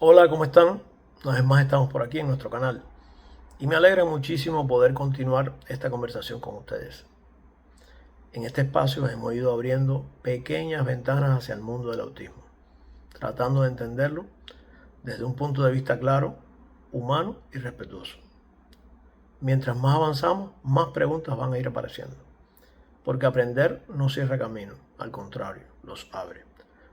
Hola, ¿cómo están? Una vez más estamos por aquí en nuestro canal y me alegra muchísimo poder continuar esta conversación con ustedes. En este espacio hemos ido abriendo pequeñas ventanas hacia el mundo del autismo, tratando de entenderlo desde un punto de vista claro, humano y respetuoso. Mientras más avanzamos, más preguntas van a ir apareciendo, porque aprender no cierra camino, al contrario, los abre.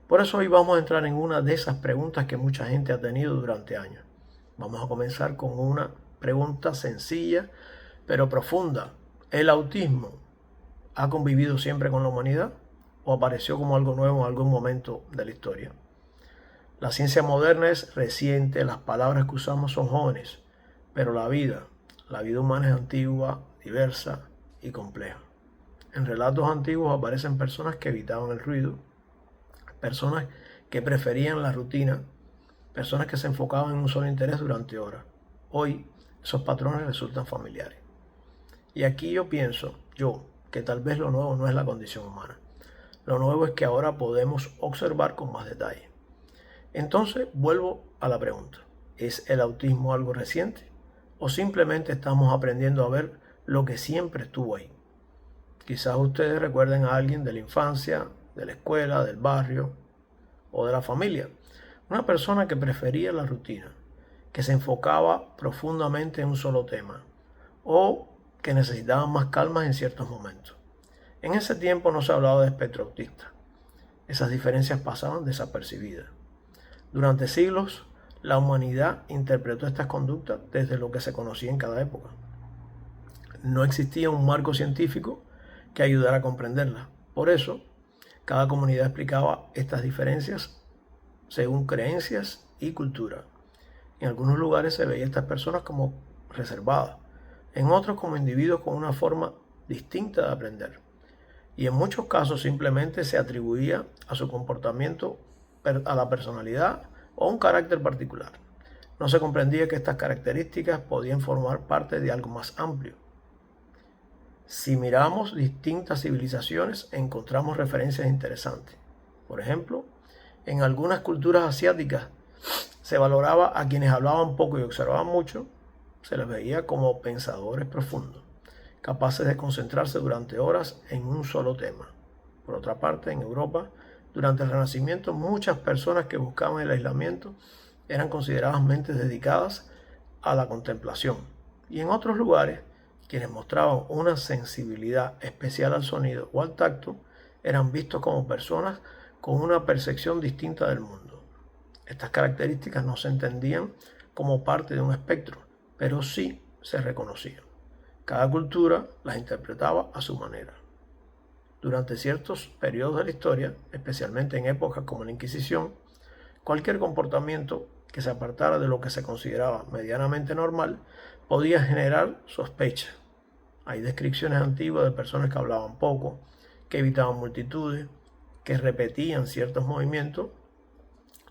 Por eso hoy vamos a entrar en una de esas preguntas que mucha gente ha tenido durante años. Vamos a comenzar con una pregunta sencilla pero profunda. ¿El autismo ha convivido siempre con la humanidad o apareció como algo nuevo en algún momento de la historia? La ciencia moderna es reciente, las palabras que usamos son jóvenes, pero la vida humana es antigua, diversa y compleja. En relatos antiguos aparecen personas que evitaban el ruido, personas que preferían la rutina, personas que se enfocaban en un solo interés durante horas. Hoy esos patrones resultan familiares. Y aquí yo pienso, que tal vez lo nuevo no es la condición humana. Lo nuevo es que ahora podemos observar con más detalle. Entonces vuelvo a la pregunta. ¿Es el autismo algo reciente? ¿O simplemente estamos aprendiendo a ver lo que siempre estuvo ahí? Quizás ustedes recuerden a alguien de la infancia, de la escuela, del barrio o de la familia. Una persona que prefería la rutina, que se enfocaba profundamente en un solo tema o que necesitaba más calma en ciertos momentos. En ese tiempo no se hablaba de espectro autista. Esas diferencias pasaban desapercibidas. Durante siglos, la humanidad interpretó estas conductas desde lo que se conocía en cada época. No existía un marco científico que ayudara a comprenderlas. Por eso, cada comunidad explicaba estas diferencias según creencias y cultura. En algunos lugares se veía a estas personas como reservadas, en otros como individuos con una forma distinta de aprender. Y en muchos casos simplemente se atribuía a su comportamiento, a la personalidad o un carácter particular. No se comprendía que estas características podían formar parte de algo más amplio. Si miramos distintas civilizaciones, encontramos referencias interesantes. Por ejemplo, en algunas culturas asiáticas se valoraba a quienes hablaban poco y observaban mucho, se les veía como pensadores profundos, capaces de concentrarse durante horas en un solo tema. Por otra parte, en Europa, durante el Renacimiento, muchas personas que buscaban el aislamiento eran consideradas mentes dedicadas a la contemplación. Y en otros lugares, quienes mostraban una sensibilidad especial al sonido o al tacto eran vistos como personas con una percepción distinta del mundo. Estas características no se entendían como parte de un espectro, pero sí se reconocían. Cada cultura las interpretaba a su manera. Durante ciertos periodos de la historia, especialmente en épocas como la Inquisición, cualquier comportamiento que se apartara de lo que se consideraba medianamente normal podía generar sospecha. Hay descripciones antiguas de personas que hablaban poco, que evitaban multitudes, que repetían ciertos movimientos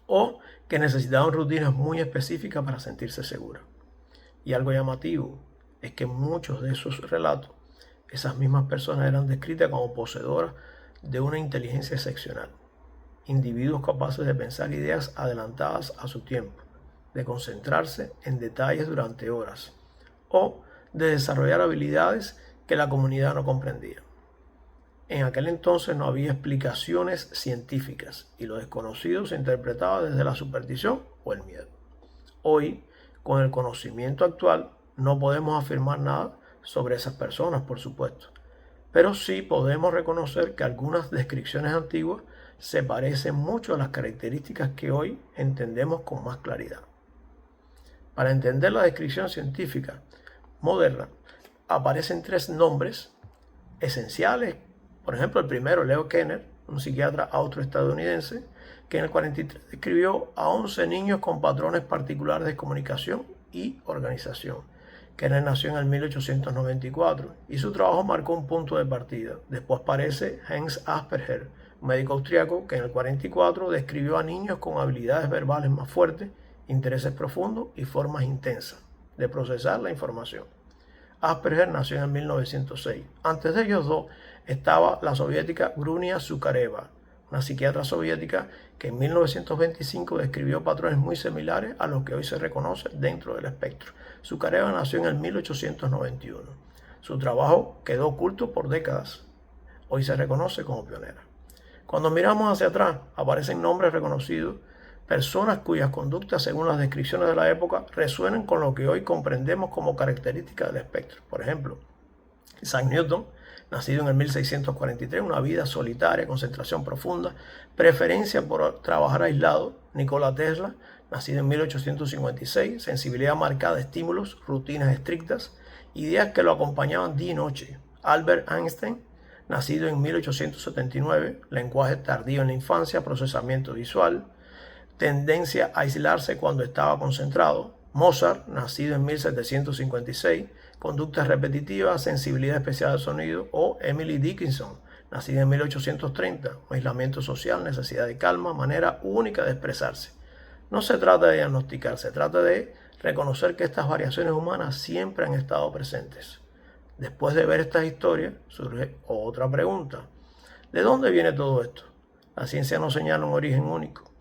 o que necesitaban rutinas muy específicas para sentirse seguras. Y algo llamativo es que en muchos de esos relatos, esas mismas personas eran descritas como poseedoras de una inteligencia excepcional, individuos capaces de pensar ideas adelantadas a su tiempo, de concentrarse en detalles durante horas o de desarrollar habilidades que la comunidad no comprendía. En aquel entonces no había explicaciones científicas y lo desconocido se interpretaba desde la superstición o el miedo. Hoy, con el conocimiento actual, no podemos afirmar nada sobre esas personas, por supuesto, pero sí podemos reconocer que algunas descripciones antiguas se parecen mucho a las características que hoy entendemos con más claridad. Para entender la descripción científica moderna, aparecen tres nombres esenciales. Por ejemplo, el primero, Leo Kanner, un psiquiatra austroestadounidense, que en el 43 describió a 11 niños con patrones particulares de comunicación y organización. Kanner nació en el 1894 y su trabajo marcó un punto de partida. Después aparece Hans Asperger, un médico austriaco que en el 44 describió a niños con habilidades verbales más fuertes, intereses profundos y formas intensas de procesar la información. Asperger nació en 1906. Antes de ellos dos estaba la soviética Grunia Zukareva, una psiquiatra soviética que en 1925 describió patrones muy similares a los que hoy se reconoce dentro del espectro. Zuccarello nació en el 1891. Su trabajo quedó oculto por décadas. Hoy se reconoce como pionera. Cuando miramos hacia atrás, aparecen nombres reconocidos, personas cuyas conductas, según las descripciones de la época, resuenan con lo que hoy comprendemos como característica del espectro. Por ejemplo, Isaac Newton, nacido en el 1643, una vida solitaria, concentración profunda, preferencia por trabajar aislado. Nikola Tesla, nacido en 1856, sensibilidad marcada a estímulos, rutinas estrictas, ideas que lo acompañaban día y noche. Albert Einstein, nacido en 1879, lenguaje tardío en la infancia, procesamiento visual, tendencia a aislarse cuando estaba concentrado. Mozart, nacido en 1756, conductas repetitivas, sensibilidad especial al sonido. O Emily Dickinson, nacida en 1830, aislamiento social, necesidad de calma, manera única de expresarse. No se trata de diagnosticar, se trata de reconocer que estas variaciones humanas siempre han estado presentes. Después de ver estas historias, surge otra pregunta. ¿De dónde viene todo esto? La ciencia no señala un origen único.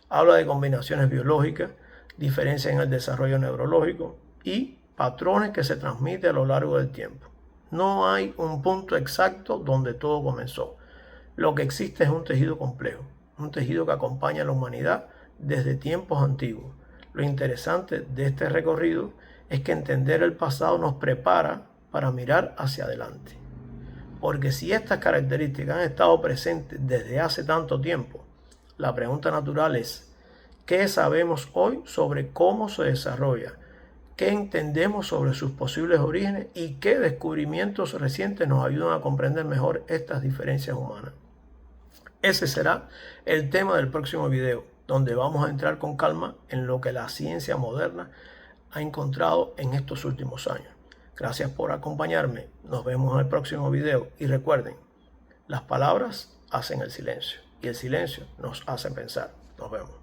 Habla de combinaciones biológicas, diferencias en el desarrollo neurológico y patrones que se transmiten a lo largo del tiempo. No hay un punto exacto donde todo comenzó. Lo que existe es un tejido complejo, un tejido que acompaña a la humanidad desde tiempos antiguos. Lo interesante de este recorrido es que entender el pasado nos prepara para mirar hacia adelante. Porque si estas características han estado presentes desde hace tanto tiempo, la pregunta natural es, ¿qué sabemos hoy sobre cómo se desarrolla? ¿Qué entendemos sobre sus posibles orígenes? ¿Y qué descubrimientos recientes nos ayudan a comprender mejor estas diferencias humanas? Ese será el tema del próximo video, donde vamos a entrar con calma en lo que la ciencia moderna ha encontrado en estos últimos años. Gracias por acompañarme. Nos vemos en el próximo video. Y recuerden, las palabras hacen el silencio y el silencio nos hace pensar. Nos vemos.